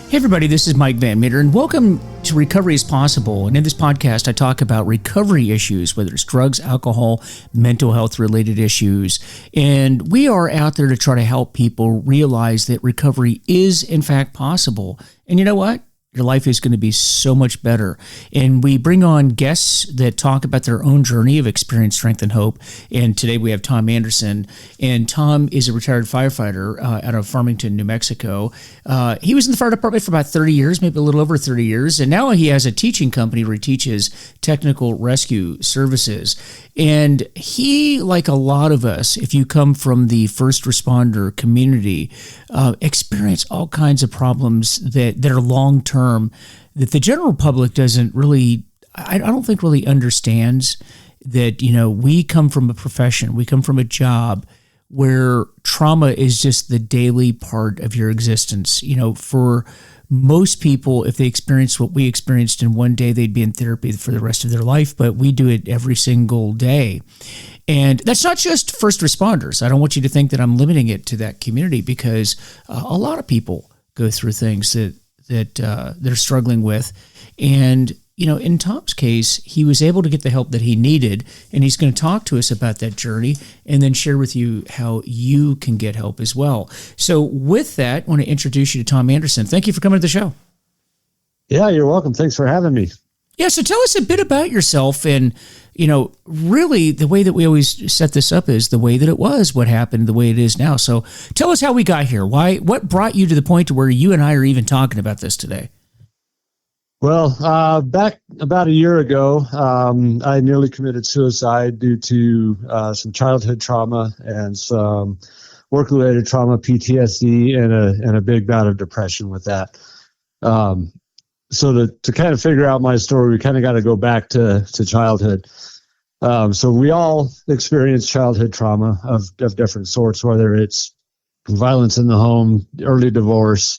Hey everybody, this is Mike Van Meter, and welcome to Recovery is Possible. And in this podcast, I talk about recovery issues, whether it's drugs, alcohol, mental health related issues. And we are out there to try to help people realize that recovery is in fact possible. And you know what? Your life is going to be so much better. And we bring on guests that talk about their own journey of experience, strength, and hope. And today we have Tom Anderson. And Tom is a retired firefighter out of Farmington, New Mexico. He was in the fire department for about 30 years, maybe a little over 30 years. And now he has a teaching company where he teaches technical rescue services. And he, like a lot of us, if you come from the first responder community, experience all kinds of problems that are long-term that the general public doesn't really, I don't think really understands that, you know, we come from a profession, we come from a job where trauma is just the daily part of your existence. You know, for most people, if they experience what we experienced in one day, they'd be in therapy for the rest of their life, but we do it every single day. And that's not just first responders. I don't want you to think that I'm limiting it to that community, because a lot of people go through things that they're struggling with. And, you know, in Tom's case, he was able to get the help that he needed, and he's going to talk to us about that journey and then share with you how you can get help as well. So with that, I want to introduce you to Tom Anderson. Thank you for coming to the show. Yeah, you're welcome. Thanks for having me. Yeah, so tell us a bit about yourself. And, you know, really the way that we always set this up is the way that it was, what happened, the way it is now. So tell us how we got here. What brought you to the point to where you and I are even talking about this today? Well, back about a year ago, I nearly committed suicide due to some childhood trauma and some work-related trauma, PTSD, and a big bout of depression with that. So to kind of figure out my story, we kind of got to go back to childhood. So we all experience childhood trauma of different sorts, whether it's violence in the home, early divorce,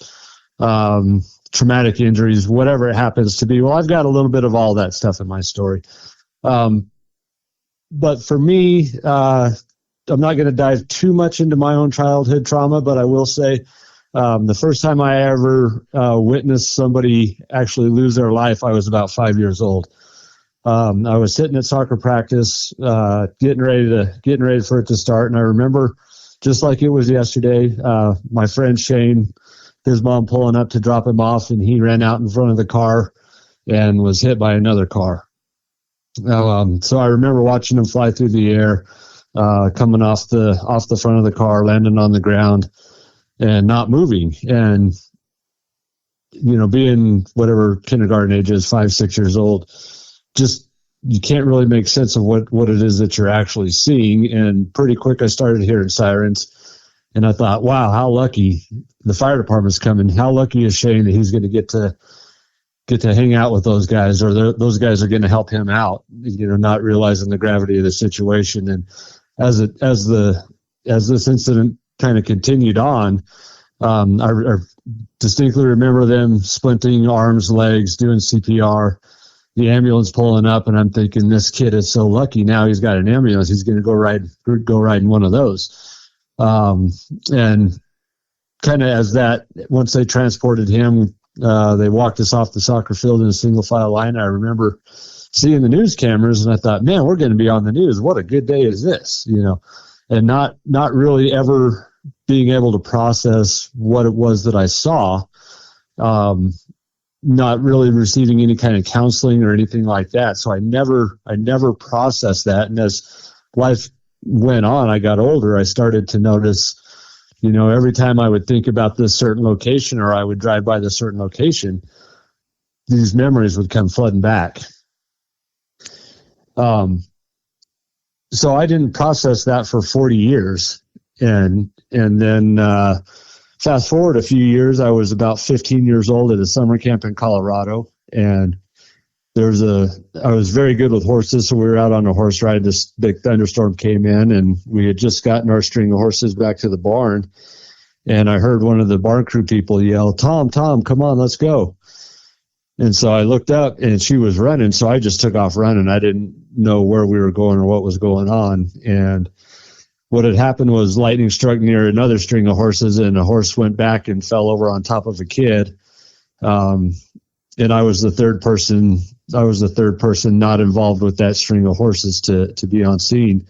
traumatic injuries, whatever it happens to be. Well, I've got a little bit of all that stuff in my story. But for me, I'm not going to dive too much into my own childhood trauma, but I will say the first time I ever witnessed somebody actually lose their life, I was about 5 years old. I was sitting at soccer practice, getting ready for it to start, and I remember, just like it was yesterday, my friend Shane, his mom pulling up to drop him off, and he ran out in front of the car and was hit by another car. So I remember watching him fly through the air, coming off the front of the car, landing on the ground, and not moving. And, you know, being whatever kindergarten age is, 5, 6 years old, just, you can't really make sense of what it is that you're actually seeing. And pretty quick, I started hearing sirens, and I thought, wow, how lucky the fire department's coming. How lucky is Shane that he's going to get to hang out with those guys, or those guys are going to help him out, you know, not realizing the gravity of the situation. And as this incident kind of continued on, I distinctly remember them splinting arms, legs, doing CPR, the ambulance pulling up, and I'm thinking, this kid is so lucky. Now he's got an ambulance. He's going to go ride in one of those. And kind of once they transported him, they walked us off the soccer field in a single file line. I remember seeing the news cameras, and I thought, man, we're going to be on the news. What a good day is this, you know? And not really ever being able to process what it was that I saw, not really receiving any kind of counseling or anything like that. So I never processed that. And as life went on, I got older, I started to notice, you know, every time I would think about this certain location, or I would drive by this certain location, these memories would come flooding back. So I didn't process that for 40 years. And then fast forward a few years, I was about 15 years old at a summer camp in Colorado. And I was very good with horses. So we were out on a horse ride. This big thunderstorm came in, and we had just gotten our string of horses back to the barn. And I heard one of the barn crew people yell, Tom, come on, let's go. And so I looked up, and she was running. So I just took off running. I didn't know where we were going or what was going on. And what had happened was lightning struck near another string of horses, and a horse went back and fell over on top of a kid. And I was the third person. I was the third person not involved with that string of horses to be on scene.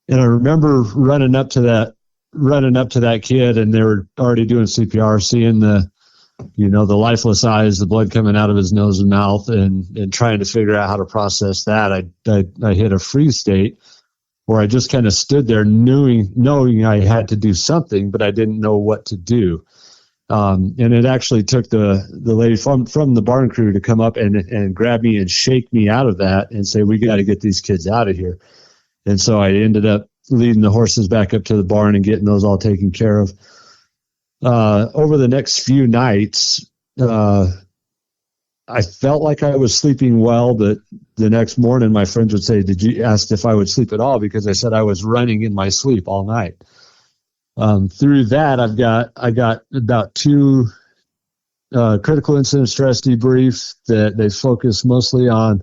And I remember running up to that kid, and they were already doing CPR, seeing the lifeless eyes, the blood coming out of his nose and mouth, and trying to figure out how to process that. I hit a freeze state where I just kind of stood there knowing I had to do something, but I didn't know what to do. And it actually took the lady from the barn crew to come up and grab me and shake me out of that and say, we got to get these kids out of here. And so I ended up leading the horses back up to the barn and getting those all taken care of. Over the next few nights, I felt like I was sleeping well, but the next morning my friends would say, did you ask if I would sleep at all? Because I said I was running in my sleep all night. Through that, I got about 2 critical incident stress debriefs that they focus mostly on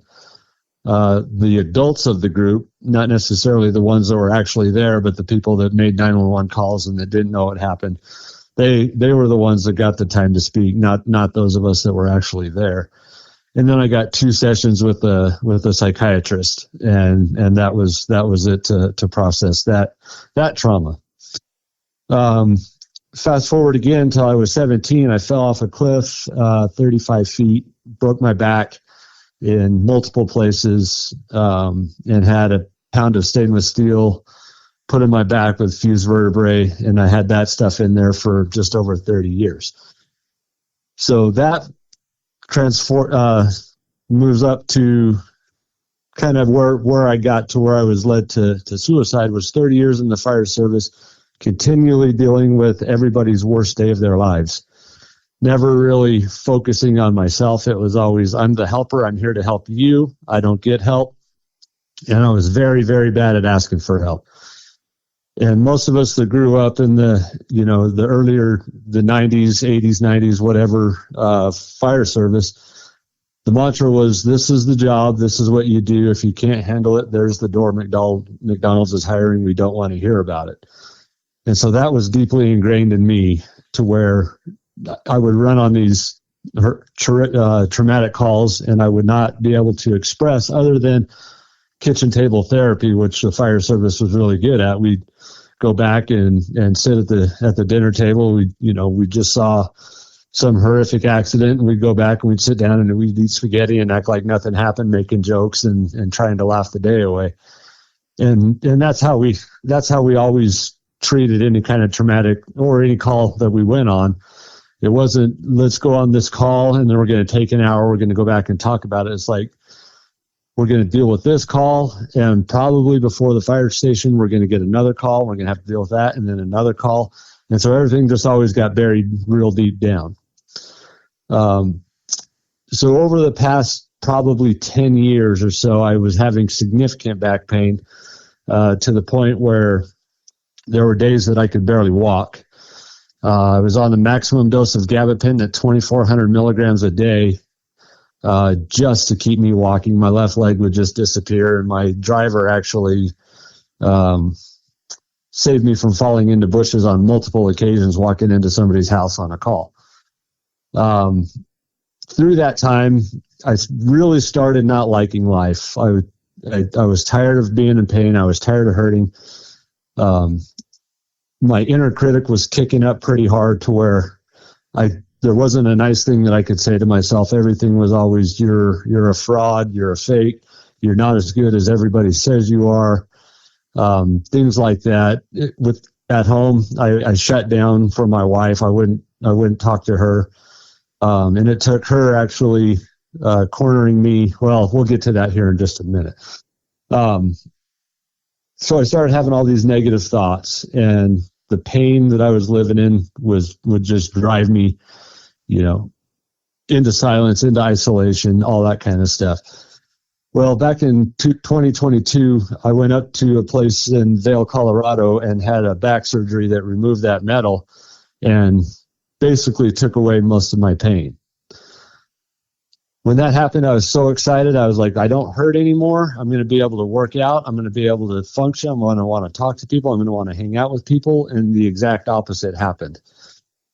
the adults of the group, not necessarily the ones that were actually there, but the people that made 911 calls and that didn't know what happened. They were the ones that got the time to speak, not those of us that were actually there. And then I got 2 sessions with a psychiatrist, and that was it to process that trauma. Fast forward again till I was 17, I fell off a cliff, 35 feet, broke my back in multiple places, and had a pound of stainless steel put in my back with fused vertebrae, and I had that stuff in there for just over 30 years. So that moves up to kind of where I got to where I was led to suicide, was 30 years in the fire service, continually dealing with everybody's worst day of their lives. Never really focusing on myself. It was always, I'm the helper. I'm here to help you. I don't get help. And I was very, very bad at asking for help. And most of us that grew up in the 90s, 80s, 90s, whatever, fire service, the mantra was, this is the job. This is what you do. If you can't handle it, there's the door. McDonald's is hiring. We don't want to hear about it. And so that was deeply ingrained in me, to where I would run on these traumatic calls, and I would not be able to express other than kitchen table therapy, which the fire service was really good at. We'd go back and sit at the dinner table. We just saw some horrific accident, and we'd go back and we'd sit down and we'd eat spaghetti and act like nothing happened, making jokes and trying to laugh the day away. And that's how we always treated any kind of traumatic or any call that we went on. It wasn't, let's go on this call and then we're going to take an hour, we're going to go back and talk about it. It's like, we're going to deal with this call, and probably before the fire station, we're going to get another call. We're going to have to deal with that, and then another call. And so everything just always got buried real deep down. So over the past probably 10 years or so, I was having significant back pain, to the point where there were days that I could barely walk. I was on the maximum dose of gabapentin at 2,400 milligrams a day, just to keep me walking. My left leg would just disappear, and my driver actually saved me from falling into bushes on multiple occasions, walking into somebody's house on a call. Through that time, I really started not liking life. I was tired of being in pain. I was tired of hurting. My inner critic was kicking up pretty hard, to where there wasn't a nice thing that I could say to myself. Everything was always, you're a fraud, you're a fake, you're not as good as everybody says you are. Things like that. At home, I shut down for my wife. I wouldn't talk to her. And it took her actually cornering me. Well, we'll get to that here in just a minute. So I started having all these negative thoughts, and the pain that I was living in would just drive me, into silence, into isolation, all that kind of stuff. Well, back in 2022, I went up to a place in Vail, Colorado, and had a back surgery that removed that metal and basically took away most of my pain. When that happened, I was so excited. I was like, I don't hurt anymore. I'm going to be able to work out. I'm going to be able to function. I'm going to want to talk to people. I'm going to want to hang out with people. And the exact opposite happened.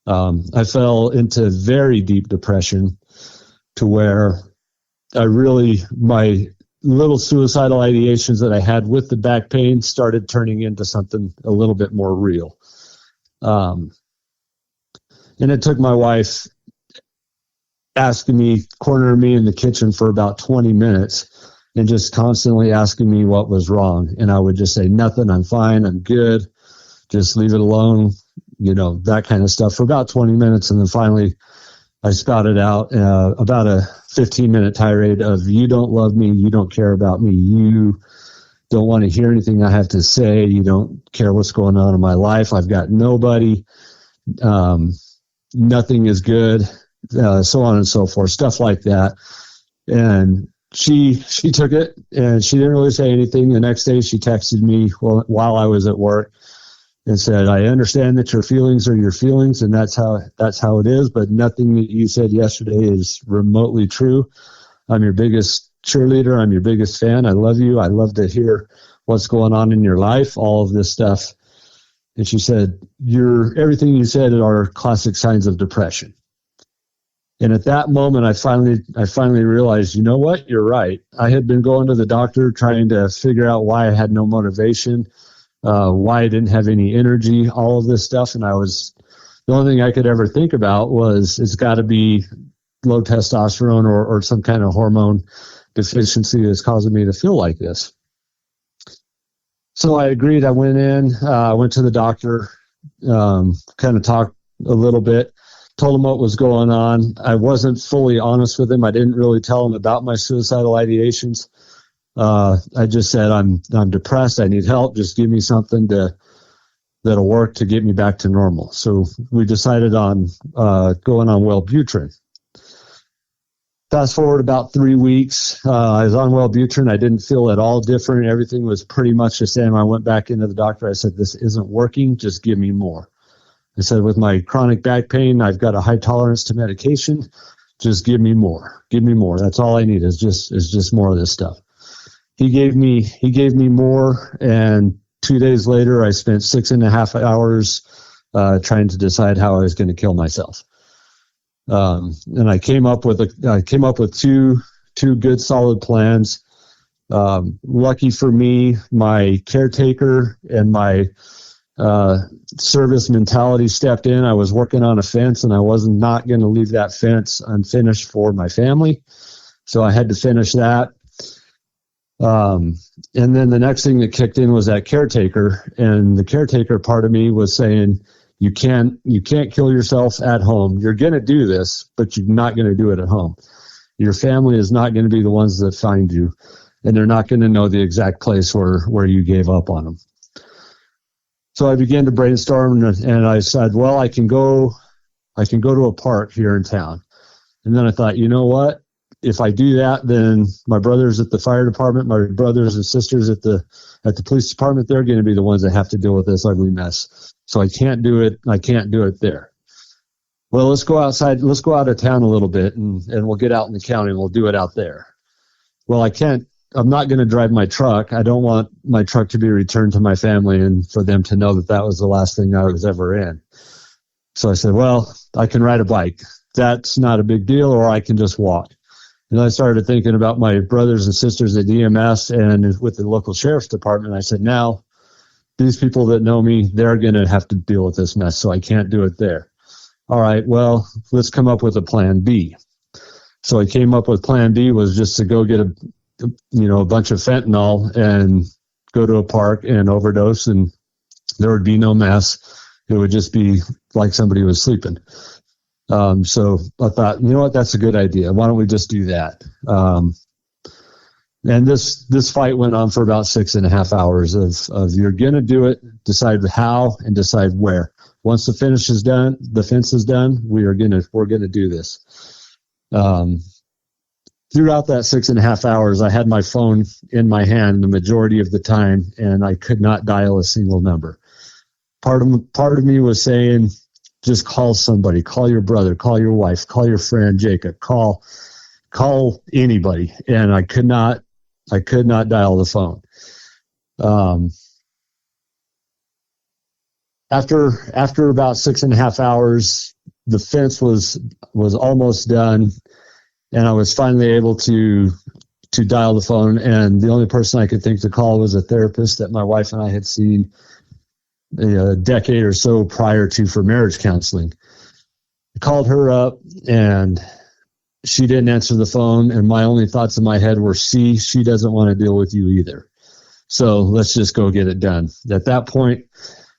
I fell into very deep depression to where my little suicidal ideations that I had with the back pain started turning into something a little bit more real. And it took my wife cornering me in the kitchen for about 20 minutes and just constantly asking me what was wrong. And I would just say, nothing, I'm fine, I'm good, just leave it alone, that kind of stuff for about 20 minutes. And then finally I spouted out about a 15-minute tirade of, you don't love me, you don't care about me, you don't want to hear anything I have to say, you don't care what's going on in my life, I've got nobody, nothing is good, so on and so forth, stuff like that. And she took it, and she didn't really say anything. The next day she texted me while I was at work and said, I understand that your feelings are your feelings, and that's how it is, but nothing that you said yesterday is remotely true. I'm your biggest cheerleader. I'm your biggest fan. I love you. I love to hear what's going on in your life, all of this stuff. And she said, everything you said are classic signs of depression. And at that moment, I finally realized, you know what? You're right. I had been going to the doctor trying to figure out why I had no motivation, why I didn't have any energy, all of this stuff. And the only thing I could ever think about was it's got to be low testosterone or some kind of hormone deficiency that's causing me to feel like this. So I agreed. I went in, went to the doctor, kind of talked a little bit, told him what was going on. I wasn't fully honest with him. I didn't really tell him about my suicidal ideations. I just said, I'm depressed. I need help. Just give me something that'll work to get me back to normal. So we decided on going on Wellbutrin. Fast forward about 3 weeks, I was on Wellbutrin. I didn't feel at all different. Everything was pretty much the same. I went back into the doctor. I said, this isn't working. Just give me more. I said, with my chronic back pain, I've got a high tolerance to medication. Just give me more. Give me more. That's all I need is just more of this stuff. He gave me more, and 2 days later, I spent 6.5 hours trying to decide how I was going to kill myself. And I came up with two good solid plans. Lucky for me, my caretaker and my service mentality stepped in. I was working on a fence, and I was not going to leave that fence unfinished for my family. So I had to finish that. And then the next thing that kicked in was that caretaker, and the caretaker part of me was saying, you can't kill yourself at home. You're going to do this, but you're not going to do it at home. Your family is not going to be the ones that find you, and they're not going to know the exact place where you gave up on them. So I began to brainstorm, and I said, well, I can go to a park here in town. And then I thought, you know what? If I do that, then my brothers at the fire department, my brothers and sisters at the police department, they're going to be the ones that have to deal with this ugly mess. So I can't do it. I can't do it there. Well, let's go outside. Let's go out of town a little bit, and we'll get out in the county, and we'll do it out there. Well, I'm not going to drive my truck. I don't want my truck to be returned to my family and for them to know that was the last thing I was ever in. So I said, well, I can ride a bike. That's not a big deal, or I can just walk. And I started thinking about my brothers and sisters at EMS and with the local sheriff's department. I said, now, these people that know me, they're going to have to deal with this mess, so I can't do it there. All right, well, let's come up with a plan B. So I came up with plan B was just to go get a bunch of fentanyl and go to a park and overdose, and there would be no mess. It would just be like somebody was sleeping. So I thought, you know what, that's a good idea. Why don't we just do that? And this fight went on for about 6.5 hours of you're going to do it, decide how and decide where. Once the fence is done, we're going to do this. Throughout that 6.5 hours, I had my phone in my hand the majority of the time, and I could not dial a single number. Part of me was saying, just call somebody, call your brother, call your wife, call your friend Jacob, call anybody. And I could not dial the phone. After about 6.5 hours, the fence was almost done, and I was finally able to dial the phone. And the only person I could think to call was a therapist that my wife and I had seen a decade or so prior to for marriage counseling. I called her up, and she didn't answer the phone. And my only thoughts in my head were, she doesn't want to deal with you either. So let's just go get it done. At that point,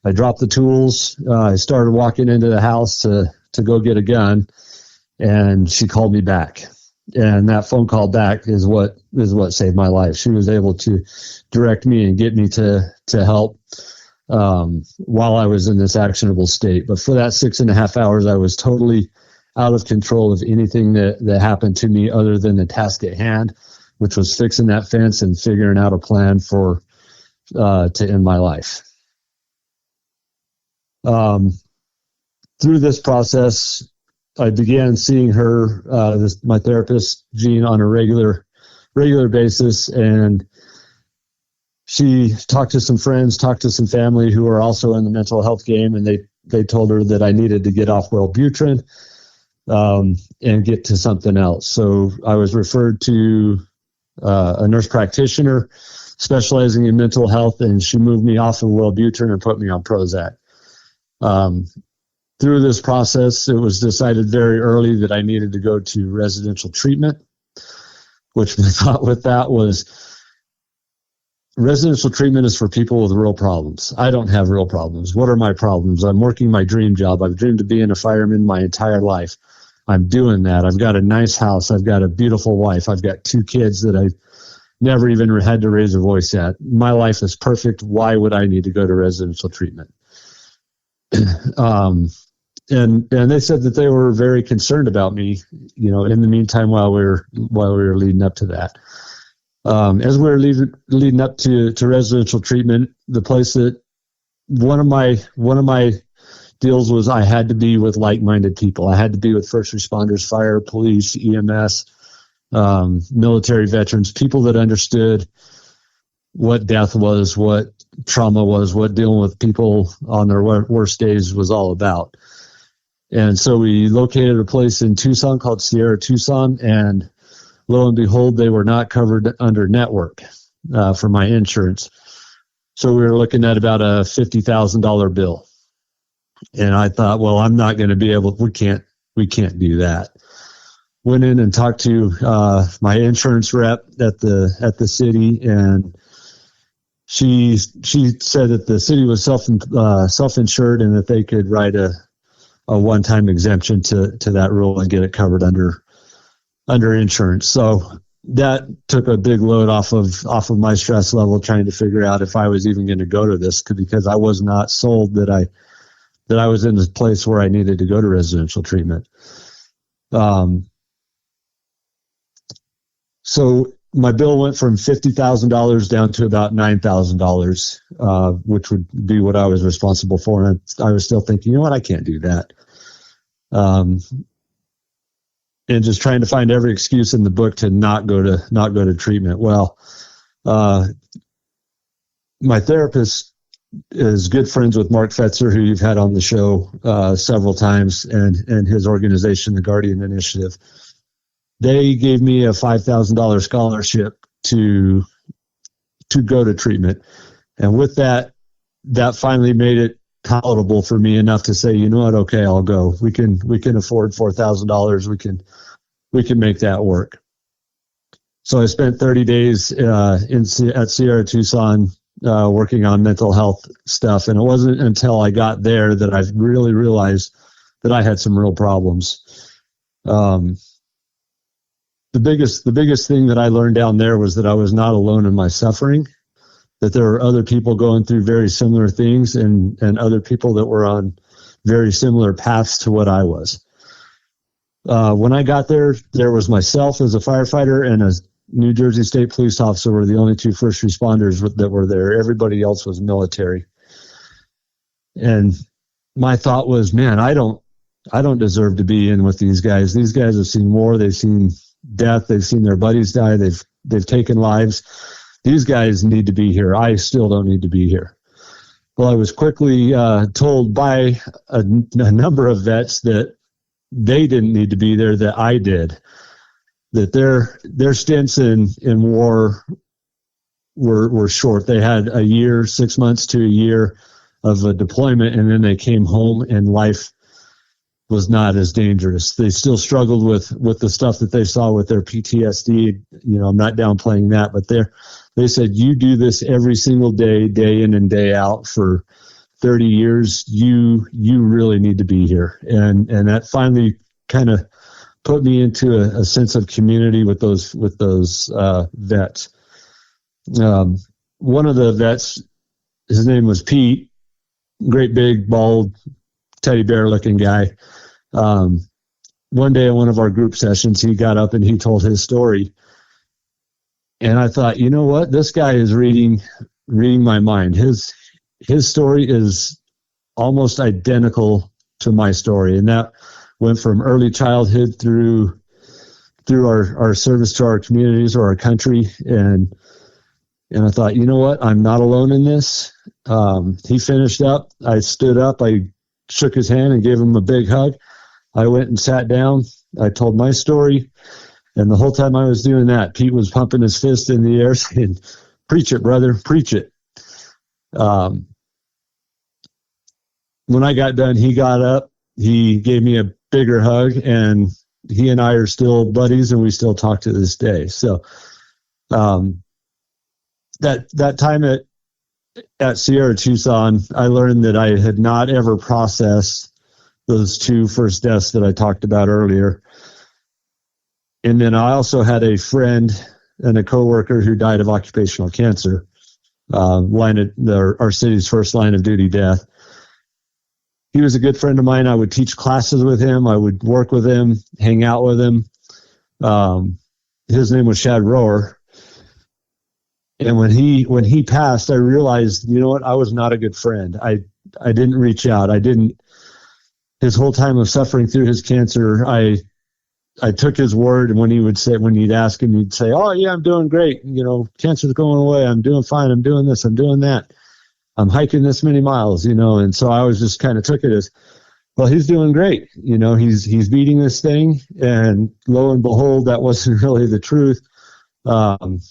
I dropped the tools. I started walking into the house to go get a gun, and she called me back. And that phone call back is what saved my life. She was able to direct me and get me to help while I was in this actionable state. But for that 6.5 hours, I was totally out of control of anything that happened to me other than the task at hand, which was fixing that fence and figuring out a plan to end my life. Through this process, I began seeing her, my therapist, Jean, on a regular basis, and she talked to some friends, talked to some family who are also in the mental health game, and they told her that I needed to get off Wellbutrin and get to something else. So I was referred to a nurse practitioner specializing in mental health, and she moved me off of Wellbutrin and put me on Prozac. Through this process, it was decided very early that I needed to go to residential treatment, which my thought with that was, residential treatment is for people with real problems. I don't have real problems. What are my problems? I'm working my dream job. I've dreamed of being a fireman my entire life. I'm doing that. I've got a nice house. I've got a beautiful wife. I've got 2 kids that I've never even had to raise a voice at. My life is perfect. Why would I need to go to residential treatment? And they said that they were very concerned about me, in the meantime, while we were leading up to that. As we were leading up to residential treatment, the place that one of my deals was, I had to be with like-minded people. I had to be with first responders, fire, police, EMS, military veterans, people that understood what death was, what trauma was, what dealing with people on their worst days was all about. And so we located a place in Tucson called Sierra Tucson, and lo and behold, they were not covered under network for my insurance. So we were looking at about a $50,000 bill. And I thought, well, I'm not going to be able, we can't do that. Went in and talked to my insurance rep at the city, and she said that the city was self-insured and that they could write a one-time exemption to that rule and get it covered under insurance. So that took a big load off of my stress level, trying to figure out if I was even going to go to this, because I was not sold that I was in this place where I needed to go to residential treatment. So my bill went from $50,000 down to about $9,000, which would be what I was responsible for. And I was still thinking, you know what, I can't do that. And just trying to find every excuse in the book to not go to treatment. Well, my therapist is good friends with Mark Fetzer, who you've had on the show several times, and his organization, the Guardian Initiative. They gave me a $5,000 scholarship to go to treatment. And with that finally made it palatable for me enough to say, you know what, okay, I'll go. We can afford $4,000. We can make that work. So I spent 30 days at Sierra Tucson working on mental health stuff. And it wasn't until I got there that I really realized that I had some real problems. The biggest thing that I learned down there was that I was not alone in my suffering, that there were other people going through very similar things and other people that were on very similar paths to what I was. When I got there, there was myself as a firefighter and a New Jersey State police officer were the only 2 first responders that were there. Everybody else was military. And my thought was, man, I don't deserve to be in with these guys. These guys have seen war. They've seen death. They've seen their buddies die. They've taken lives. These guys need to be here. I still don't need to be here. Well, I was quickly told by a number of vets that they didn't need to be there, that I did. That their stints in war were short. They had a year, 6 months to a year of a deployment, and then they came home and life was not as dangerous. They still struggled with the stuff that they saw with their PTSD. I'm not downplaying that, but they said, you do this every single day, day in and day out for 30 years, you really need to be here. And that finally kind of put me into a sense of community with those vets. One of the vets, his name was Pete, great big bald teddy bear looking guy. One day in one of our group sessions, he got up and he told his story. And I thought, you know what? This guy is reading my mind. His story is almost identical to my story. And that went from early childhood through our service to our communities or our country. And I thought, you know what? I'm not alone in this. He finished up. I stood up. I shook his hand and gave him a big hug. I went and sat down. I told my story. And the whole time I was doing that, Pete was pumping his fist in the air saying, preach it, brother, preach it. When I got done, he got up. He gave me a bigger hug, and he and I are still buddies, and we still talk to this day. So that time at Sierra Tucson, I learned that I had not ever processed those two first deaths that I talked about earlier. And then I also had a friend and a coworker who died of occupational cancer, our city's first line of duty death. He was a good friend of mine. I would teach classes with him. I would work with him, hang out with him. His name was Shad Rower. And when he passed, I realized, you know what? I was not a good friend. I didn't reach out. His whole time of suffering through his cancer, I took his word, and when you'd ask him, he'd say, oh yeah, I'm doing great. Cancer's going away. I'm doing fine. I'm doing this. I'm doing that. I'm hiking this many miles, and so I was just kind of took it as, well, he's doing great. He's beating this thing. And lo and behold, that wasn't really the truth. And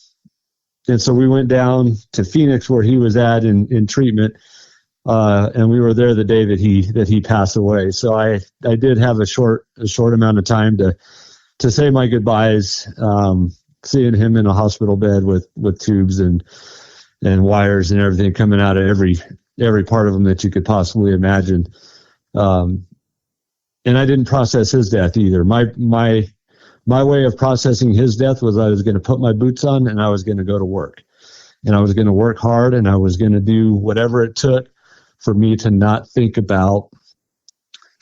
so we went down to Phoenix where he was at in treatment. And we were there the day that he passed away. So I did have a short amount of time to say my goodbyes, seeing him in a hospital bed with tubes and wires and everything coming out of every part of him that you could possibly imagine. And I didn't process his death either. My way of processing his death was I was going to put my boots on and I was going to go to work, and I was going to work hard, and I was going to do whatever it took for me to not think about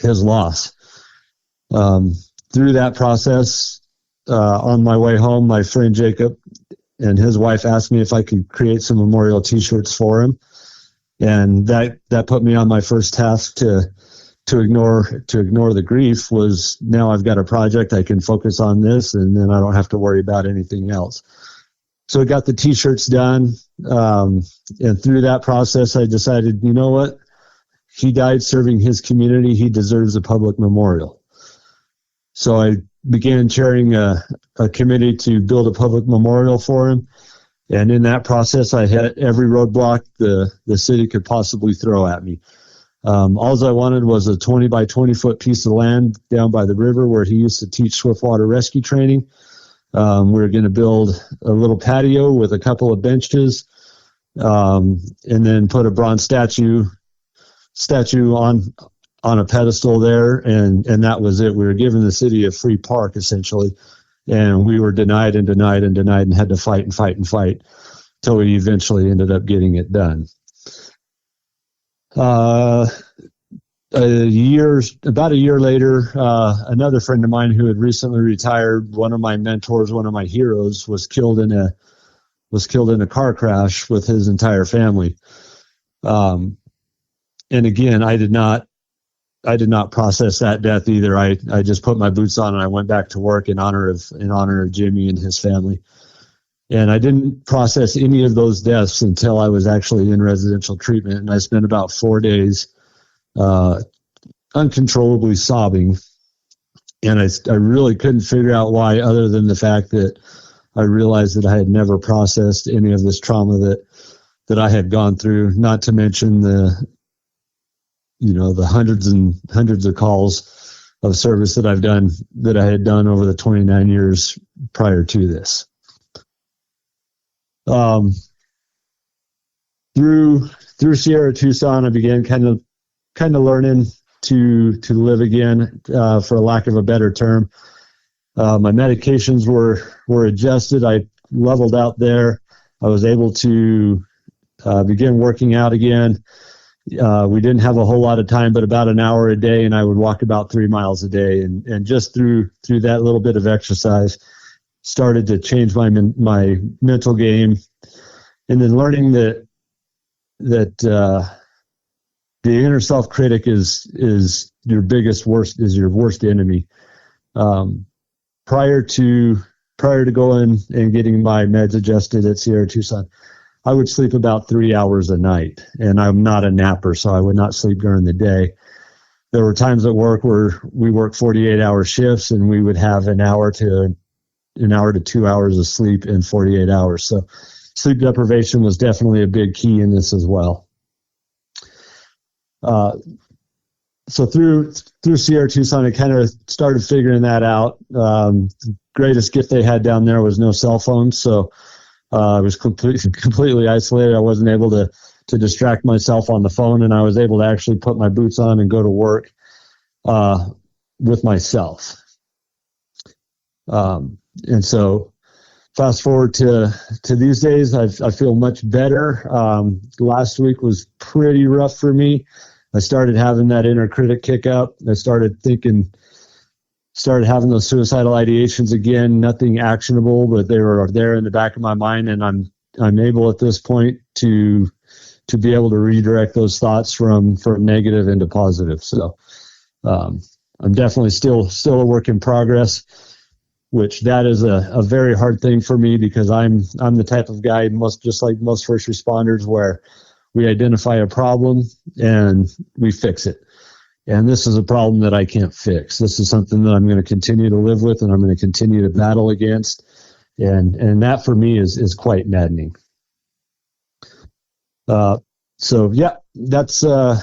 his loss. Through that process, on my way home, my friend Jacob and his wife asked me if I could create some memorial T-shirts for him. And that put me on my first task to ignore the grief. Was now I've got a project, I can focus on this, and then I don't have to worry about anything else. So I got the T-shirts done. And through that process, I decided, you know what? He died serving his community. He deserves a public memorial. So I began chairing a committee to build a public memorial for him. And in that process, I hit every roadblock the city could possibly throw at me. All I wanted was a 20 by 20 foot piece of land down by the river where he used to teach swiftwater rescue training. We were going to build a little patio with a couple of benches, and then put a bronze statue on a pedestal there, and that was it. We were giving the city a free park essentially, and we were denied and had to fight until we eventually ended up getting it done. About a year later, another friend of mine who had recently retired, one of my mentors, one of my heroes, was killed in a car crash with his entire family. And again, I did not process that death either. I just put my boots on and I went back to work in honor of Jimmy and his family. And I didn't process any of those deaths until I was actually in residential treatment. And I spent about 4 days uncontrollably sobbing And I really couldn't figure out why, other than the fact that I realized that I had never processed any of this trauma that I had gone through, not to mention the hundreds and hundreds of calls of service that I had done over the 29 years prior to this. Through Sierra Tucson, I began kind of learning to live again, for a lack of a better term. My medications were adjusted. I leveled out there. I was able to begin working out again. We didn't have a whole lot of time, but about an hour a day, and I would walk about 3 miles a day. And just through that little bit of exercise, started to change my mental game, and then learning that the inner self critic is your worst enemy. Prior to going and getting my meds adjusted at Sierra Tucson, I would sleep about 3 hours a night, and I'm not a napper, so I would not sleep during the day. There were times at work where we worked 48-hour shifts, and we would have an hour to 2 hours of sleep in 48 hours. So sleep deprivation was definitely a big key in this as well. So through Sierra Tucson, I kind of started figuring that out. The greatest gift they had down there was no cell phones, so I was completely isolated. I wasn't able to distract myself on the phone, and I was able to actually put my boots on and go to work with myself. And so fast forward to these days, I feel much better. Last week was pretty rough for me. I started having that inner critic kick up. I started having those suicidal ideations again, nothing actionable, but they were there in the back of my mind. And I'm able at this point to be able to redirect those thoughts from negative into positive. So, I'm definitely still a work in progress, which that is a very hard thing for me, because I'm the type of guy, just like most first responders, where we identify a problem and we fix it. And this is a problem that I can't fix. This is something that I'm going to continue to live with, and I'm going to continue to battle against. And that for me is quite maddening. So yeah, that's the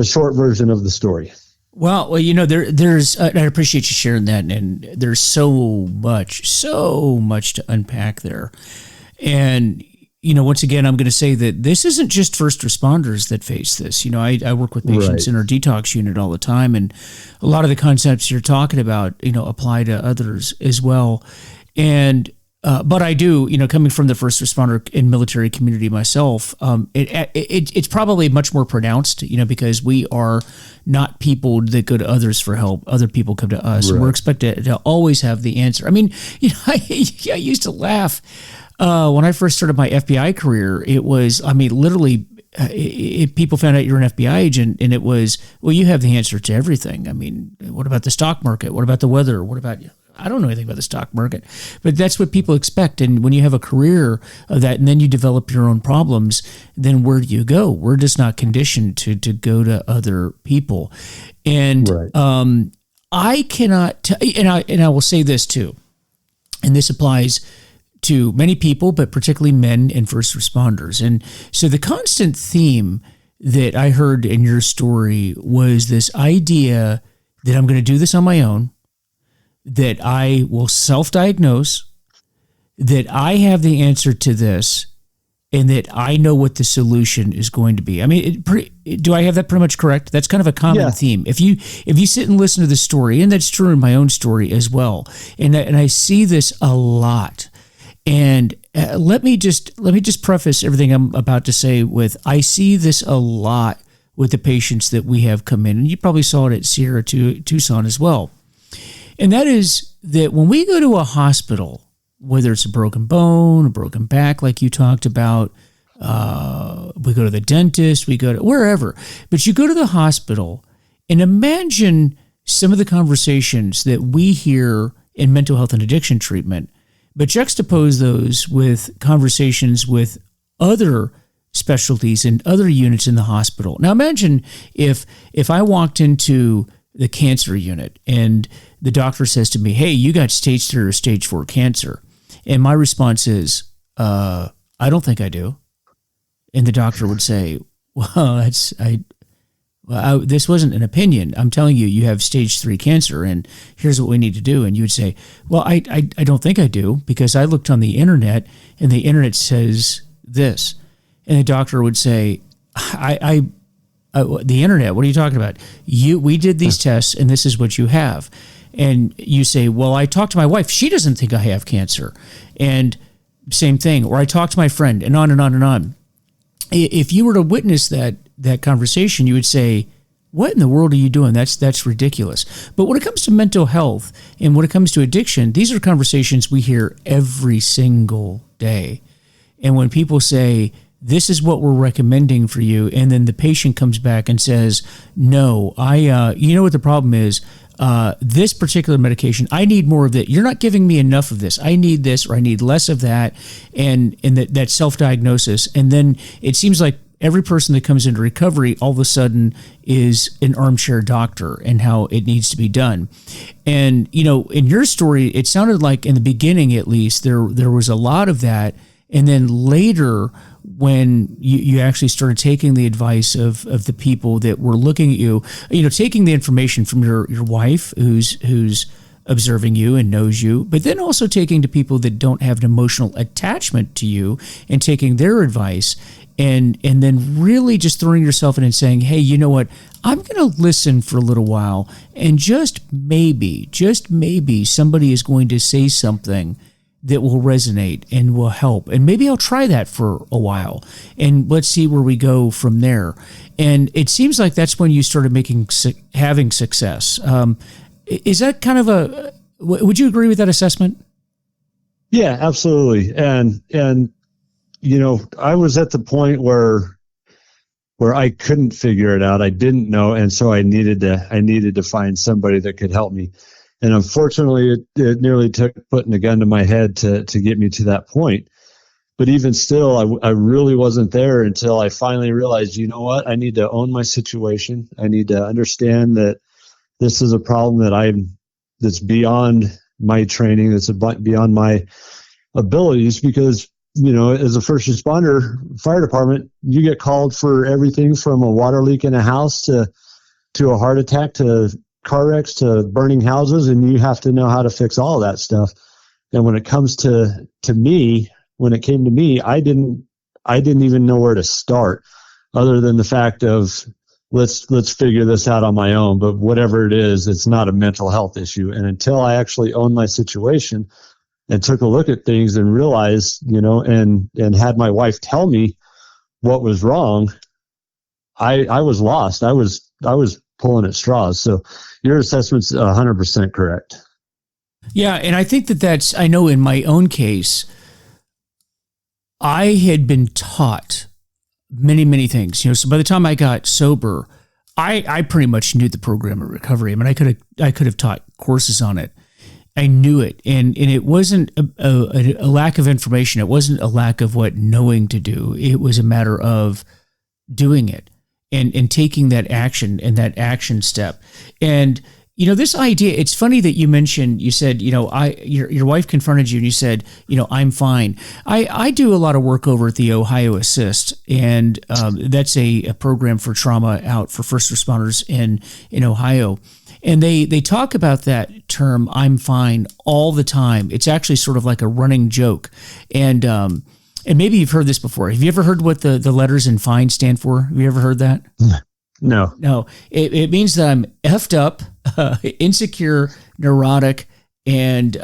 short version of the story. Well, there's I appreciate you sharing that, and there's so much to unpack there. And once again, I'm going to say that this isn't just first responders that face this. I work with patients in our detox unit all the time, and a lot of the concepts you're talking about, apply to others as well. And but I do, coming from the first responder and military community myself, it's probably much more pronounced, because we are not people that go to others for help. Other people come to us. Right. We're expected to always have the answer. I mean, I used to laugh. When I first started my FBI career, it was, literally, if people found out you're an FBI agent, and it was, well, you have the answer to everything. I mean, what about the stock market? What about the weather? What about, I don't know anything about the stock market, but that's what people expect. And when you have a career of that, and then you develop your own problems, then where do you go? We're just not conditioned to go to other people. And I cannot, and I will say this too, and this applies to many people, but particularly men and first responders. And so the constant theme that I heard in your story was this idea that I'm going to do this on my own, that I will self-diagnose, that I have the answer to this, and that I know what the solution is going to be. I mean, do I have that pretty much correct? That's kind of a common theme. If you sit and listen to the story, and that's true in my own story as well, and I see this a lot. And let me just preface everything I'm about to say with, I see this a lot with the patients that we have come in, and you probably saw it at Sierra Tucson as well. And that is that when we go to a hospital, whether it's a broken bone, a broken back, like you talked about, we go to the dentist, we go to wherever, but you go to the hospital, and imagine some of the conversations that we hear in mental health and addiction treatment, but juxtapose those with conversations with other specialties and other units in the hospital. Now imagine if I walked into the cancer unit, and the doctor says to me, "Hey, you got stage 3 or stage 4 cancer," and my response is, "I don't think I do," and the doctor would say, "Well, this wasn't an opinion. I'm telling you, you have stage 3 cancer, and here's what we need to do." And you would say, "Well, I don't think I do, because I looked on the internet, and the internet says this." And the doctor would say, "The internet? What are you talking about? We did these tests, and this is what you have." And you say, "Well, I talked to my wife. She doesn't think I have cancer." And same thing. Or I talked to my friend, and on and on and on. If you were to witness that conversation, you would say, "What in the world are you doing? That's ridiculous." But when it comes to mental health and when it comes to addiction, these are conversations we hear every single day. And when people say, "This is what we're recommending for you," and then the patient comes back and says, "No, you know what the problem is? This particular medication, I need more of it. You're not giving me enough of this. I need this, or I need less of that," and that self-diagnosis. And then it seems like every person that comes into recovery all of a sudden is an armchair doctor and how it needs to be done. And, in your story, it sounded like in the beginning, at least, there was a lot of that. And then later, when you actually started taking the advice of the people that were looking at you, taking the information from your wife who's observing you and knows you, but then also taking to people that don't have an emotional attachment to you and taking their advice, and then really just throwing yourself in and saying, "Hey, you know what? I'm going to listen for a little while, and just maybe somebody is going to say something that will resonate and will help. And maybe I'll try that for a while, and let's see where we go from there." And it seems like that's when you started having success. Is that kind of would you agree with that assessment? Yeah, absolutely. And I was at the point where I couldn't figure it out. I didn't know. And so I needed to find somebody that could help me. And unfortunately, it nearly took putting a gun to my head to get me to that point. But even still, I really wasn't there until I finally realized, you know what? I need to own my situation. I need to understand that this is a problem that's beyond my training, that's beyond my abilities, because, as a first responder, fire department, you get called for everything from a water leak in a house to a heart attack to car wrecks to burning houses, and you have to know how to fix all of that stuff. And when it comes to me, when it came to me, I didn't even know where to start, other than the fact of let's figure this out on my own. But whatever it is, it's not a mental health issue. And until I actually owned my situation and took a look at things and realized, and had my wife tell me what was wrong, I was lost. I was pulling at straws. So your assessment's 100% correct. Yeah, and I think I know in my own case, I had been taught many, many things. So by the time I got sober, I pretty much knew the program of recovery. I mean, I could have taught courses on it. I knew it, and it wasn't a lack of information. It wasn't a lack of what knowing to do. It was a matter of doing it and taking that action and that action step. And this idea, it's funny that you said, your wife confronted you and you said, "I'm fine." I do a lot of work over at the Ohio Assist, and that's a program for trauma out for first responders in Ohio. And they talk about that term, "I'm fine," all the time. It's actually sort of like a running joke. And maybe you've heard this before. Have you ever heard what the letters in FINE stand for? Have you ever heard that? No. It means that I'm effed up, insecure, neurotic, and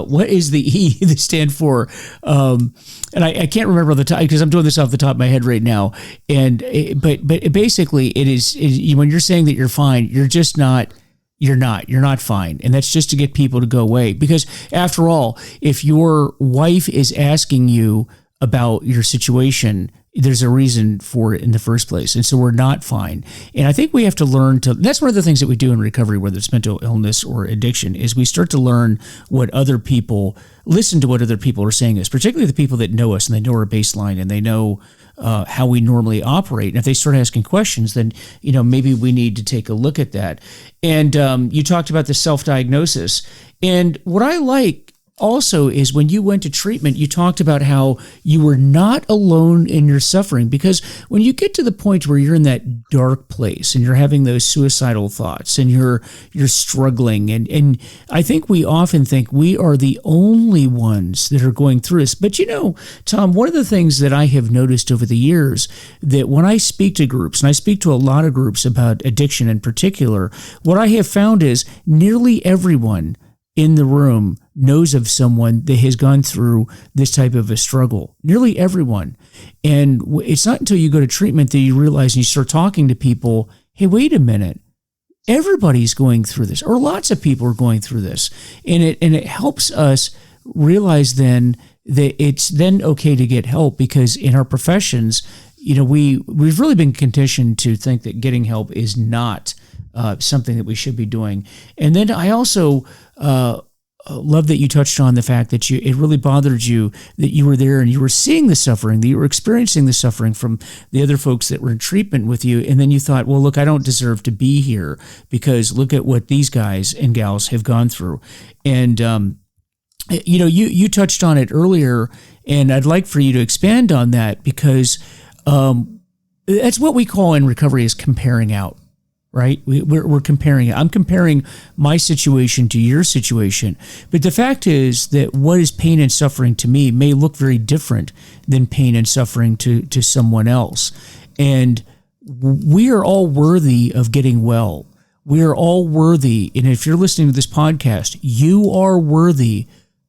what is the E that stand for? And I can't remember the time because I'm doing this off the top of my head right now. And but basically, it is when you're saying that you're fine, you're just not. You're not fine. And that's just to get people to go away. Because after all, if your wife is asking you about your situation there's a reason for it in the first place. And so we're not fine. And I think we have to learn to, that's one of the things that we do in recovery, whether it's mental illness or addiction, is we start to learn listen to what other people are saying to us, particularly the people that know us and they know our baseline and they know how we normally operate. And if they start asking questions, then, maybe we need to take a look at that. And you talked about the self-diagnosis. And what I like also is when you went to treatment, you talked about how you were not alone in your suffering, because when you get to the point where you're in that dark place and you're having those suicidal thoughts and you're struggling, and I think we often think we are the only ones that are going through this. But Tom, one of the things that I have noticed over the years, that when I speak to groups, and I speak to a lot of groups about addiction in particular, what I have found is nearly everyone in the room knows of someone that has gone through this type of a struggle. Nearly everyone. And it's not until you go to treatment that you realize and you start talking to people, hey, wait a minute, everybody's going through this, or lots of people are going through this. And it helps us realize then that it's then okay to get help, because in our professions, we've really been conditioned to think that getting help is not something that we should be doing. And then I also love that you touched on the fact that it really bothered you that you were there and you were seeing the suffering, that you were experiencing the suffering from the other folks that were in treatment with you. And then you thought, well, look, I don't deserve to be here because look at what these guys and gals have gone through. And, you touched on it earlier, and I'd like for you to expand on that, because that's what we call in recovery is comparing out. Right? We're comparing it. I'm comparing my situation to your situation. But the fact is that what is pain and suffering to me may look very different than pain and suffering to someone else. And we are all worthy of getting well. We are all worthy. And if you're listening to this podcast, you are worthy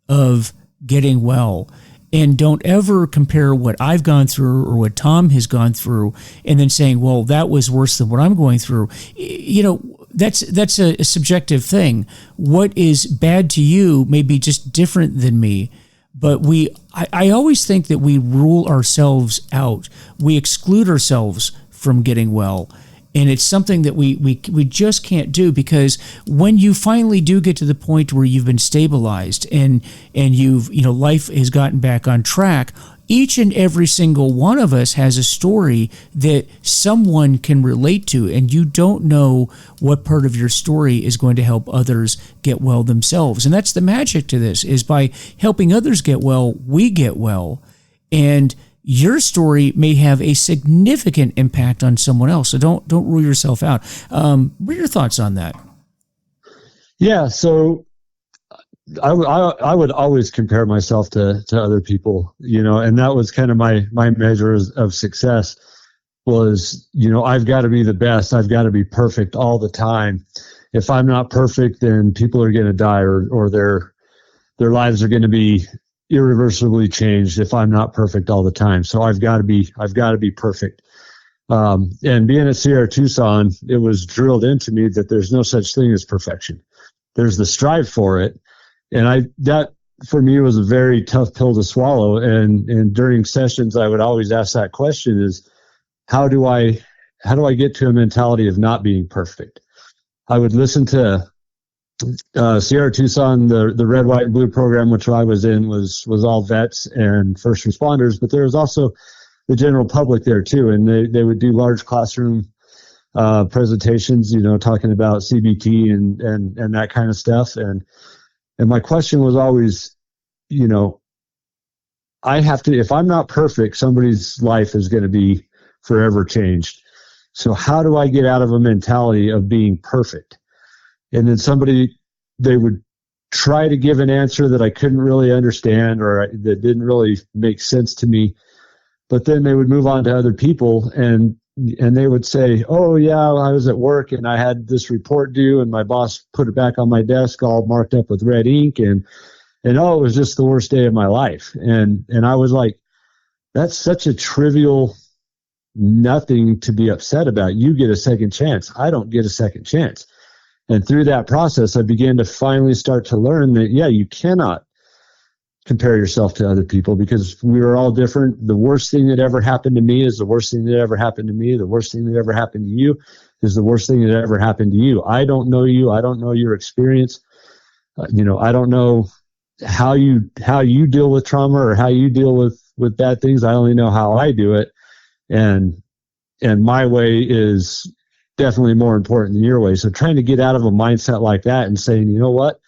of getting well. And don't ever compare what I've gone through or what Tom has gone through and then saying, well, that was worse than what I'm going through. That's a subjective thing. What is bad to you may be just different than me. But I always think that we rule ourselves out. We exclude ourselves from getting well. And it's something that we just can't do, because when you finally do get to the point where you've been stabilized and you've, life has gotten back on track, each and every single one of us has a story that someone can relate to, and you don't know what part of your story is going to help others get well themselves. And that's the magic to this, is by helping others get well, we get well. And your story may have a significant impact on someone else. So don't rule yourself out. What are your thoughts on that? Yeah. So I would always compare myself to other people, and that was kind of my measure of success was, I've got to be the best. I've got to be perfect all the time. If I'm not perfect, then people are going to die or their lives are going to be irreversibly changed if I'm not perfect all the time. So I've got to be perfect. And being at Sierra Tucson, it was drilled into me that there's no such thing as perfection. There's the strive for it. And that for me was a very tough pill to swallow. And during sessions, I would always ask that question is, how do I get to a mentality of not being perfect? I would listen to Sierra Tucson, the red, white, and blue program, which I was in, was all vets and first responders, but there was also the general public there too. And they would do large classroom presentations, talking about CBT and that kind of stuff. And my question was always, I have to, if I'm not perfect, somebody's life is going to be forever changed. So how do I get out of a mentality of being perfect? And then they would try to give an answer that I couldn't really understand or that didn't really make sense to me. But then they would move on to other people and they would say, oh, yeah, I was at work and I had this report due and my boss put it back on my desk all marked up with red ink. And oh, it was just the worst day of my life. And I was like, that's such a trivial nothing to be upset about. You get a second chance. I don't get a second chance. And through that process, I began to finally start to learn that, yeah, you cannot compare yourself to other people, because we are all different. The worst thing that ever happened to me is the worst thing that ever happened to me. The worst thing that ever happened to you is the worst thing that ever happened to you. I don't know you. I don't know your experience. I don't know how you deal with trauma or how you deal with bad things. I only know how I do it. And my way is definitely more important than your way. So trying to get out of a mindset like that and saying, you know what?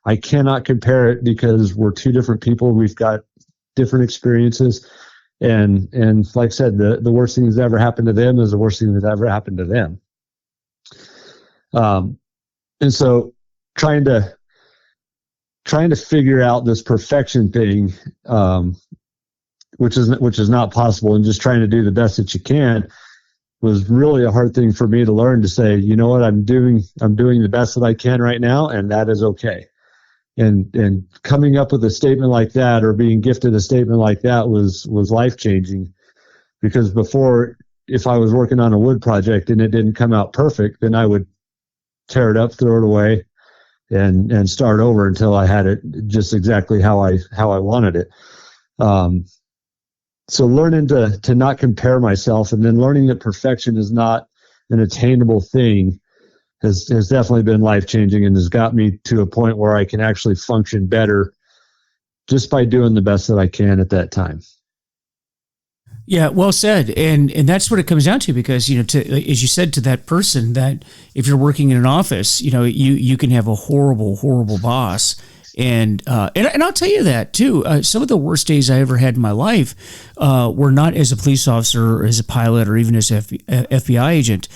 I cannot compare it because we're two different people. We've got different experiences. And like I said, the worst thing that's ever happened to them is the worst thing that's ever happened to them. And so trying to figure out this perfection thing, which is not possible, and just trying to do the best that you can, was really a hard thing for me to learn, to say, you know what, I'm doing the best that I can right now, and that is okay. And coming up with a statement like that, or being gifted a statement like that, was life-changing. Because before, if I was working on a wood project and it didn't come out perfect, then I would tear it up, throw it away, and start over until I had it just exactly how I wanted it. So learning to not compare myself, and then learning that perfection is not an attainable thing, has definitely been life-changing, and has got me to a point where I can actually function better just by doing the best that I can at that time. Yeah, well said. And that's what it comes down to, because, as you said, to that person, that if you're working in an office, you can have a horrible, horrible boss. And I'll tell you that too. Some of the worst days I ever had in my life were not as a police officer, or as a pilot, or even as an FBI agent,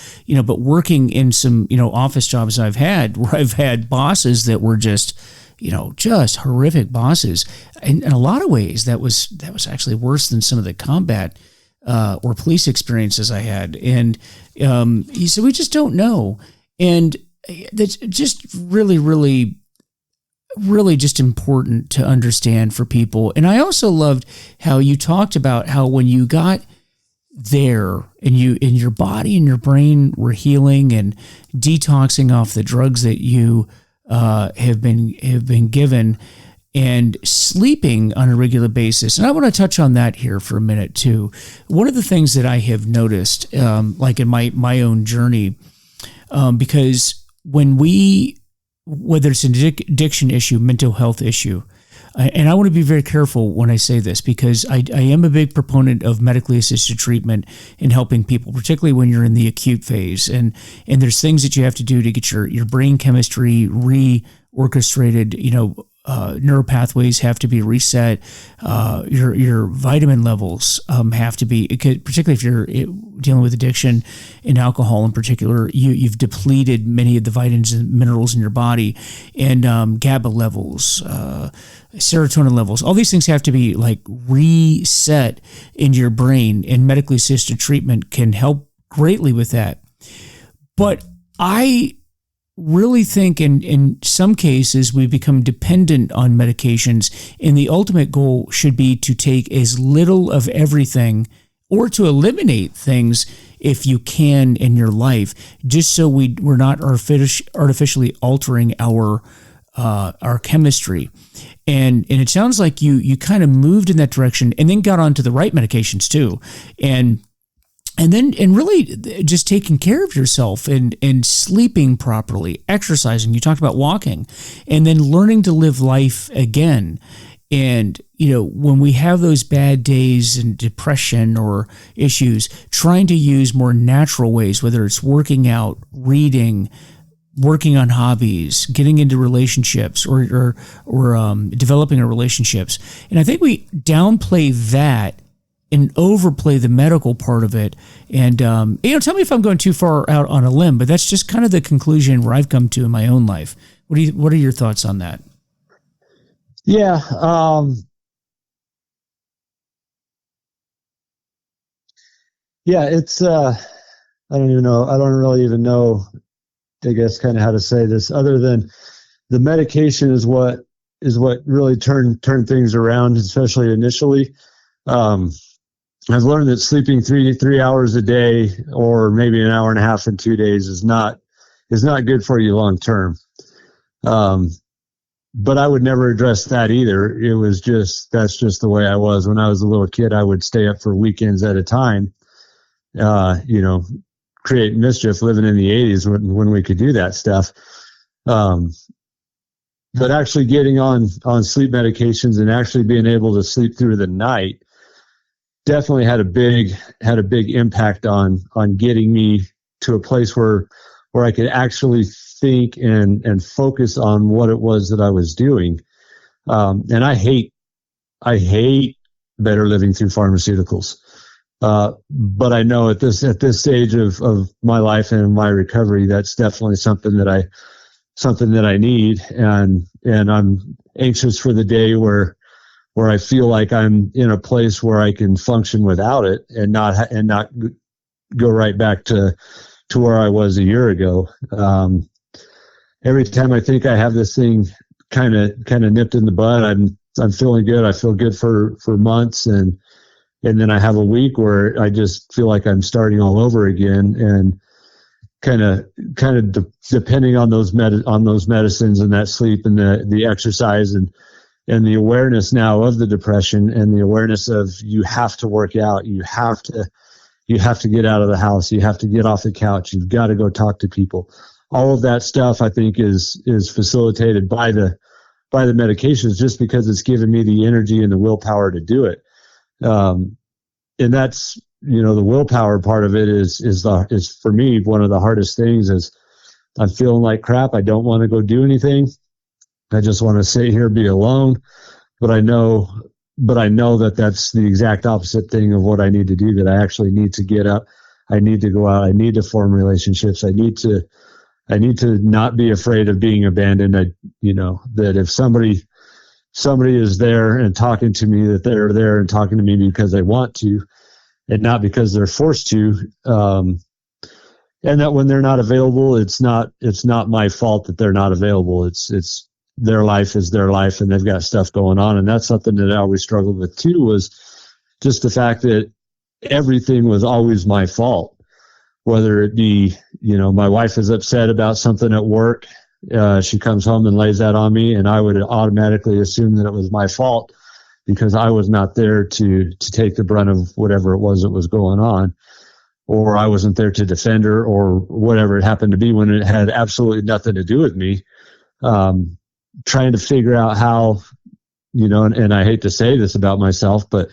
but working in some, office jobs I've had, where I've had bosses that were just horrific bosses. And in a lot of ways, that was actually worse than some of the combat or police experiences I had. And so we just don't know. And that's just really, really, really just important to understand for people. And I also loved how you talked about how when you got there and your body and your brain were healing and detoxing off the drugs that you have been given, and sleeping on a regular basis. And I want to touch on that here for a minute too. One of the things that I have noticed, like in my own journey, because whether it's an addiction issue, mental health issue, and I want to be very careful when I say this, because I am a big proponent of medically assisted treatment in helping people, particularly when you're in the acute phase. And there's things that you have to do to get your brain chemistry reorchestrated, neuropathways have to be reset. Your vitamin levels have to be, particularly if you're dealing with addiction and alcohol in particular, you've depleted many of the vitamins and minerals in your body, and GABA levels, serotonin levels. All these things have to be like reset in your brain, and medically assisted treatment can help greatly with that. But I really think in some cases we become dependent on medications, and the ultimate goal should be to take as little of everything, or to eliminate things if you can in your life, just so we're not artificially altering our chemistry. And it sounds like you kind of moved in that direction, and then got onto the right medications too. And really just taking care of yourself, and sleeping properly, exercising. You talked about walking, and then learning to live life again. And, when we have those bad days and depression or issues, trying to use more natural ways, whether it's working out, reading, working on hobbies, getting into relationships, or developing our relationships. And I think we downplay that and overplay the medical part of it. And, tell me if I'm going too far out on a limb, but that's just kind of the conclusion where I've come to in my own life. What are your thoughts on that? Yeah. It's, I don't even know. I don't really even know, I guess, kind of how to say this, other than the medication is what really turned things around, especially initially. I've learned that sleeping 3 hours a day, or maybe an hour and a half in 2 days, is not good for you long term. but I would never address that either. It was that's just the way I was. When I was a little kid, I would stay up for weekends at a time, create mischief, living in the 80s when we could do that stuff. But actually getting on sleep medications and actually being able to sleep through the night definitely had a big impact on getting me to a place where I could actually think and focus on what it was that I was doing. And I hate better living through pharmaceuticals. But I know at this stage of my life and my recovery, that's definitely something that I need. And I'm anxious for the day where I feel like I'm in a place where I can function without it and not go right back to where I was a year ago. Every time I think I have this thing kind of nipped in the bud, I'm feeling good. I feel good for months, and then I have a week where I just feel like I'm starting all over again, and kind of depending on those medicines and that sleep and the exercise and the awareness now of the depression and the awareness of you have to work out, you have to get out of the house, you have to get off the couch, you've got to go talk to people. All of that stuff I think is facilitated by the medications, just because it's given me the energy and the willpower to do it. And that's, the willpower part of it is for me one of the hardest things. Is I'm feeling like crap. I don't want to go do anything. I just want to sit here, be alone. But I know that that's the exact opposite thing of what I need to do, that I actually need to get up. I need to go out. I need to form relationships. I need to not be afraid of being abandoned. That if somebody is there and talking to me, that they're there and talking to me because they want to, and not because they're forced to. And that when they're not available, it's not my fault that they're not available. It's their life is their life, and they've got stuff going on. And that's something that I always struggled with too, was just the fact that everything was always my fault. Whether it be, my wife is upset about something at work, she comes home and lays that on me, and I would automatically assume that it was my fault because I was not there to take the brunt of whatever it was that was going on, or I wasn't there to defend her, or whatever it happened to be, when it had absolutely nothing to do with me. Trying to figure out how, and I hate to say this about myself, but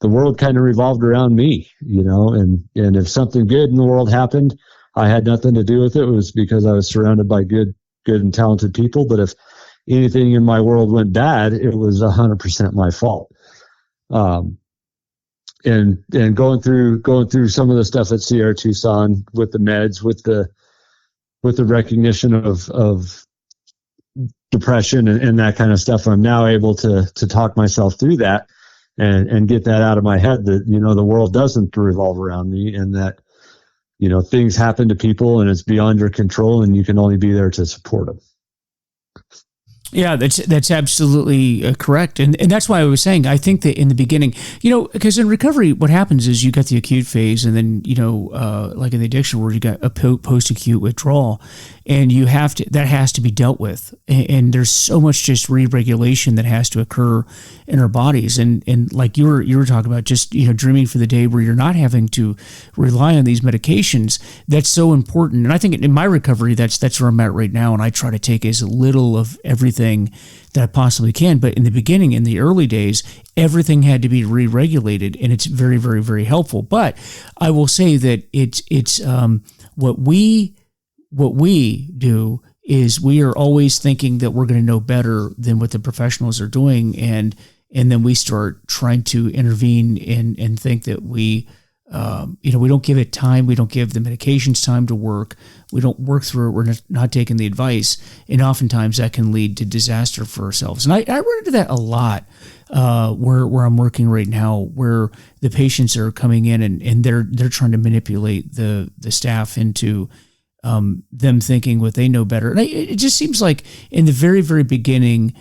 the world kind of revolved around me, and if something good in the world happened, I had nothing to do with it. It was because I was surrounded by good and talented people. But if anything in my world went bad, it was 100% my fault. And going through some of the stuff at CR Tucson with the meds, with the recognition of depression and that kind of stuff, I'm now able to talk myself through that and get that out of my head, that, the world doesn't revolve around me, and that, things happen to people and it's beyond your control, and you can only be there to support them. Yeah, that's absolutely correct. And that's why I was saying, I think that in the beginning, because in recovery, what happens is you got the acute phase, and then, like in the addiction where you got a post-acute withdrawal, and that has to be dealt with. And there's so much just re-regulation that has to occur in our bodies. And like you were talking about, just, dreaming for the day where you're not having to rely on these medications. That's so important. And I think in my recovery, that's where I'm at right now. And I try to take as little of everything that I possibly can. But in the beginning, in the early days, everything had to be re-regulated, and it's very, very, very helpful. But I will say that it's what we do is we are always thinking that we're going to know better than what the professionals are doing, and then we start trying to intervene and think that we don't give it time. We don't give the medications time to work. We don't work through it. We're not taking the advice. And oftentimes that can lead to disaster for ourselves. And I run into that a lot where I'm working right now, where the patients are coming in and they're trying to manipulate the staff into them thinking what they know better. And it just seems like in the very, very beginning,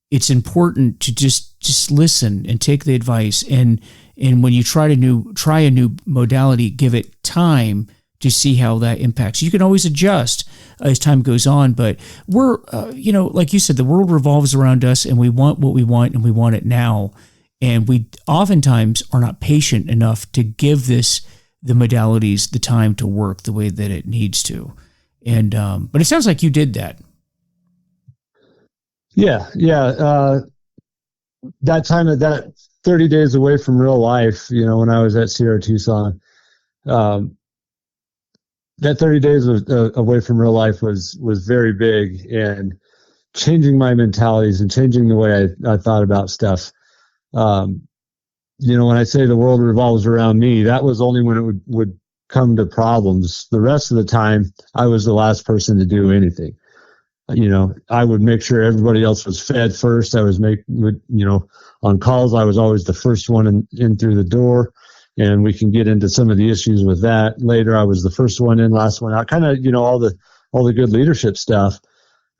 it's important to just listen and take the advice. And when you try a new modality, give it time to see how that impacts. You can always adjust as time goes on, but we're, like you said, the world revolves around us, and we want what we want, and we want it now. And we oftentimes are not patient enough to give the modalities the time to work the way that it needs to. And but it sounds like you did that. Yeah. That time, that 30 days away from real life, when I was at Sierra Tucson, that 30 days away from real life was very big, and changing my mentalities and changing the way I thought about stuff. When I say the world revolves around me, that was only when it would come to problems. The rest of the time, I was the last person to do anything. I would make sure everybody else was fed first. I was on calls, I was always the first one in through the door. And we can get into some of the issues with that later. I was the first one in, last one out, kind of, all the good leadership stuff.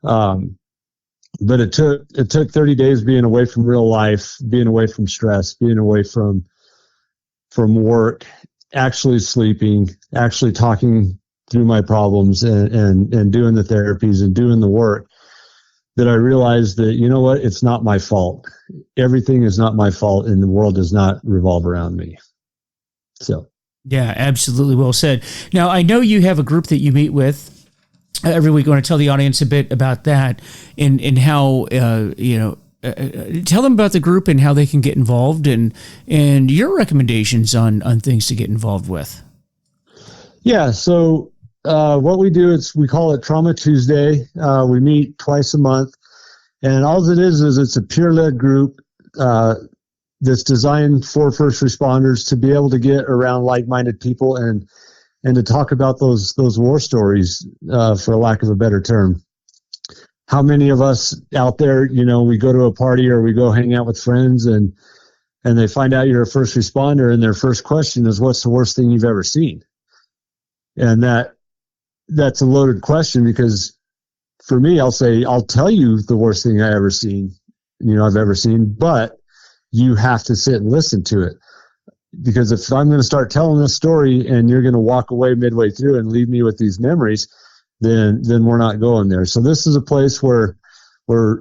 But it took 30 days being away from real life, being away from stress, being away from work, actually sleeping, actually talking through my problems and doing the therapies and doing the work, that I realized that, it's not my fault. Everything is not my fault, and the world does not revolve around me. So, yeah, absolutely. Well said. Now, I know you have a group that you meet with every week. I want to tell the audience a bit about that and how, tell them about the group and how they can get involved and your recommendations on things to get involved with. Yeah. So, what we do is we call it Trauma Tuesday. We meet twice a month, and all it is it's a peer-led group, that's designed for first responders to be able to get around like-minded people and to talk about those war stories, for lack of a better term. How many of us out there, we go to a party or we go hang out with friends and they find out you're a first responder, and their first question is, what's the worst thing you've ever seen? And that's a loaded question, because for me, I'll tell you the worst thing I've ever seen, but you have to sit and listen to it. Because if I'm going to start telling this story and you're going to walk away midway through and leave me with these memories, then we're not going there. So this is a place where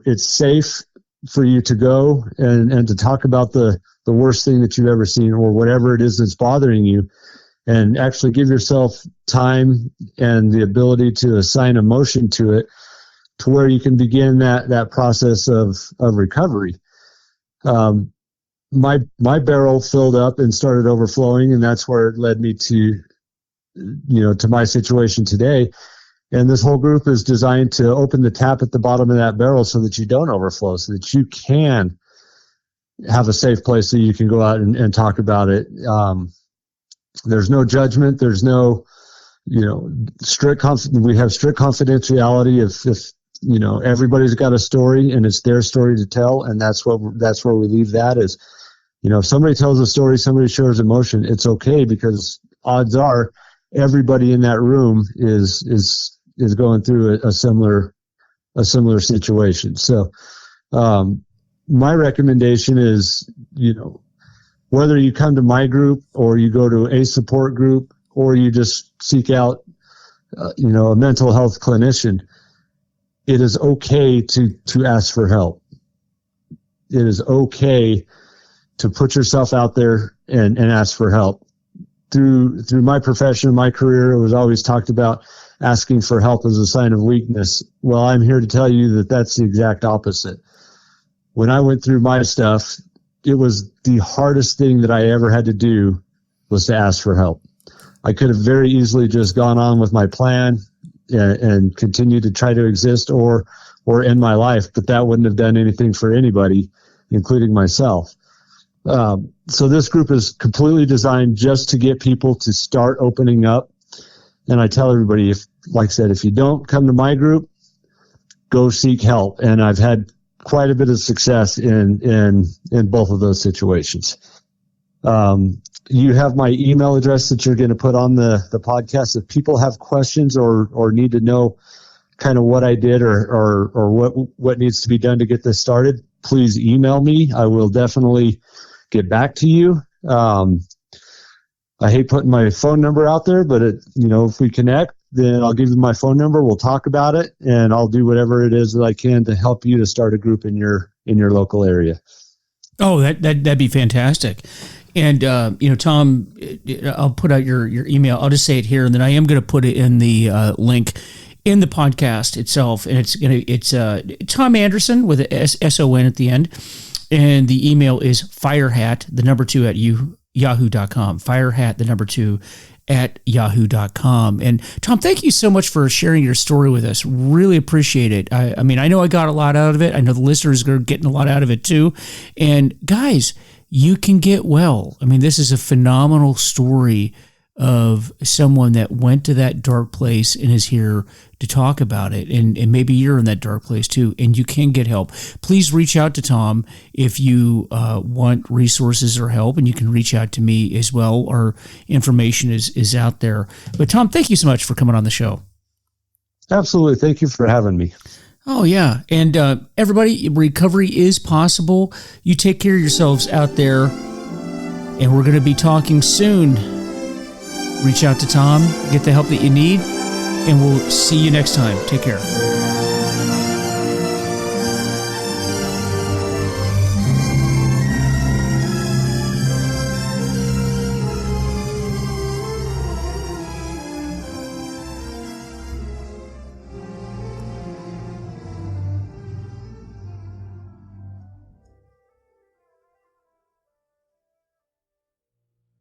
it's safe for you to go and to talk about the worst thing that you've ever seen, or whatever it is that's bothering you, and actually give yourself time and the ability to assign emotion to it, to where you can begin that process of recovery. My barrel filled up and started overflowing, and that's where it led me to my situation today. And this whole group is designed to open the tap at the bottom of that barrel so that you don't overflow, so that you can have a safe place so you can go out and talk about it. There's no judgment. There's no, we have strict confidentiality. If everybody's got a story and it's their story to tell, and that's where we leave that is, if somebody tells a story, somebody shows emotion, it's okay, because odds are everybody in that room is going through a similar situation. So, my recommendation is, whether you come to my group or you go to a support group or you just seek out, a mental health clinician, it is okay to ask for help. It is okay to put yourself out there and ask for help. Through my profession, my career, it was always talked about asking for help as a sign of weakness. Well, I'm here to tell you that that's the exact opposite. When I went through my stuff, it was the hardest thing that I ever had to do was to ask for help. I could have very easily just gone on with my plan and continued to try to exist or end my life, but that wouldn't have done anything for anybody, including myself. So this group is completely designed just to get people to start opening up. And I tell everybody, like I said, if you don't come to my group, go seek help. And I've had quite a bit of success in both of those situations. You have my email address that you're going to put on the podcast. If people have questions or need to know kind of what I did or what needs to be done to get this started, please email me. I will definitely get back to you. I hate putting my phone number out there, but if we connect, then I'll give you my phone number. We'll talk about it, and I'll do whatever it is that I can to help you to start a group in your local area. Oh, that'd be fantastic. And Tom, I'll put out your email. I'll just say it here, and then I am going to put it in the link in the podcast itself. And it's Tom Anderson with a SON at the end, and the email is firehat, the number 2 at yahoo.com. Firehat, the number 2 at yahoo.com. And Tom, thank you so much for sharing your story with us. Really appreciate it. I mean, I know I got a lot out of it. I know the listeners are getting a lot out of it too. And guys, you can get well. I mean, this is a phenomenal story of someone that went to that dark place and is here to talk about it. And maybe you're in that dark place too, and you can get help. Please reach out to Tom if you want resources or help, and you can reach out to me as well. Our information is out there. But Tom, thank you so much for coming on the show. Absolutely. Thank you for having me. Oh, yeah. And everybody, recovery is possible. You take care of yourselves out there, and we're going to be talking soon. Reach out to Tom, get the help that you need, and we'll see you next time. Take care.